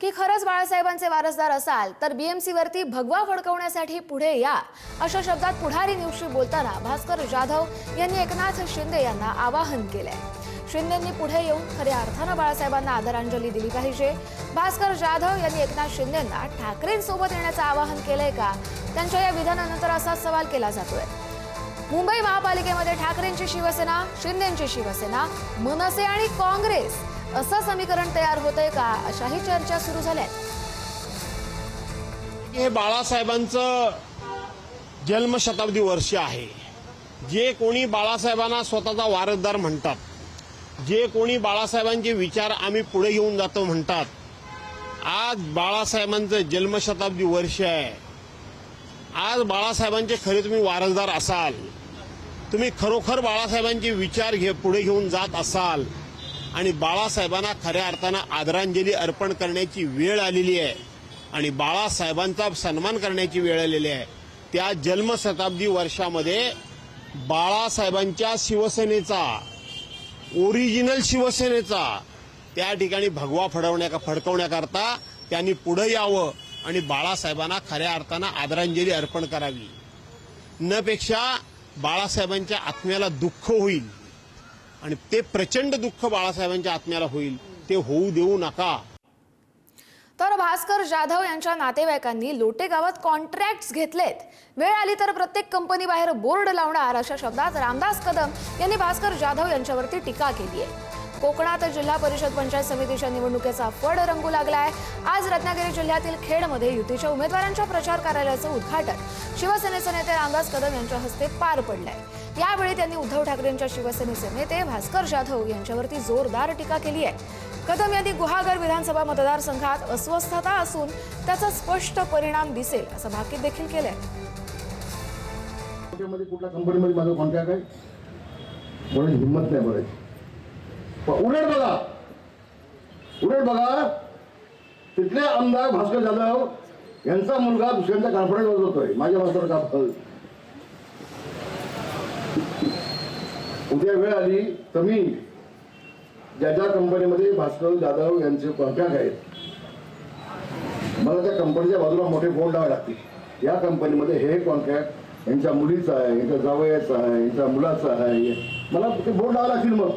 की खरंच बाळासाहेबांचे वारसदार असाल तर बीएमसी वरती भगवा फडकवण्यासाठी पुढे या, अशा शब्दात पुढारी न्यूजशी बोलताना भास्कर जाधव यांनी एकनाथ शिंदे यांना आवाहन केलंय। शिंदेंनी पुढे येऊन खऱ्या अर्थानं बाळासाहेबांना आदरांजली दिली पाहिजे। भास्कर जाधव यांनी एकनाथ शिंदेंना ठाकरेंसोबत येण्याचं आवाहन केलंय का? त्यांच्या या विधानानंतर असाच सवाल केला जातोय। मुंबई महापालिकेमध्ये ठाकरेंची शिवसेना, शिंदेंची शिवसेना, मनसे आणि काँग्रेस असं समीकरण तयार होतंय का, अशाही चर्चा सुरू झाल्यात। हे बाळासाहेबांचं जन्मशताब्दी वर्ष आहे। जे कोणी बाळासाहेबांना स्वतःचा वारसदार म्हणतात, जे कोणी बाळासाहेबांचे विचार आम्ही पुढे घेऊन जातो म्हणतात, आज बाळासाहेबांचं जन्मशताब्दी वर्ष आहे। आज बाळासाहेबांचे खरे तुम्ही वारसदार असाल, तुम्ही खरोखर बाळासाहेबांचे विचार पुढे घेऊन जात असाल आणि बाळासाहेबांना खऱ्या अर्थानं आदरांजली अर्पण करण्याची वेळ आलेली आहे आणि बाळासाहेबांचा सन्मान करण्याची वेळ आलेली आहे, त्या जन्मशताब्दी वर्षामध्ये बाळासाहेबांच्या शिवसेनेचा, ओरिजिनल शिवसेनेचा त्या ठिकाणी भगवा फडकवण्याकरता त्यांनी पुढे यावं आणि बाळासाहेबांना खऱ्या अर्थानं आदरांजली अर्पण करावी। नपेक्षा बाळासाहेबांच्या आत्म्याला दुःख होईल आणि ते प्रचंड दुःख बाळासाहेबांच्या आत्म्याला होईल, ते होऊ देऊ नका। तर भास्कर जाधव यांच्या नातेवाईकांनी लोटे गावात कॉन्ट्रॅक्ट्स घेतलेत, वेळ आली तर प्रत्येक कंपनी बाहेर बोर्ड लावणार, अशा शब्दात रामदास कदम यांनी भास्कर जाधव यांच्यावरती टीका केली आहे। कोकणात जिल्हा परिषद पंचायत समितीच्या निवडणुकीचा फड रंगू लागलाय। आज रत्नागिरी जिल्ह्यातील खेडमध्ये युतीच्या उमेदवारांच्या प्रचार कार्यालयाचं उद्घाटन शिवसेनेचे नेते रामदास कदम यांच्या हस्ते पार पडलंय। यावेळी त्यांनी उद्धव ठाकरेंच्या शिवसेनेचे नेते भास्कर जाधव यांच्यावरती जोरदार टीका केली आहे। कदम यांनी गुहागर विधानसभा मतदारसंघात अस्वस्थता असून त्याचा स्पष्ट परिणाम दिसेल असं भाकीत देखील केलंय। कुठल्या कंपनीमध्ये माझं कॉन्ट्रॅक्ट आहे म्हणून हिंमत नाही बोलायची। उलट बघा तिथले आमदार भास्कर जाधव यांचा मुलगा दुसऱ्यांचा कॉन्फिडन्स वाजवतोय, माझ्या माणसावर का फल। उद्या वेळ आली तर मी ज्या ज्या कंपनीमध्ये भास्कर जाधव यांचे कॉन्ट्रॅक्ट आहेत, मला त्या कंपनीच्या बाजूला मोठे बोर्ड लावावे लागतील। या कंपनीमध्ये हे कॉन्ट्रॅक्ट यांच्या मुलीचा आहे, यांच्या जावयाचा आहे, यांच्या मुलाचा आहे, मला ते बोर्ड लावावे लागतील। मग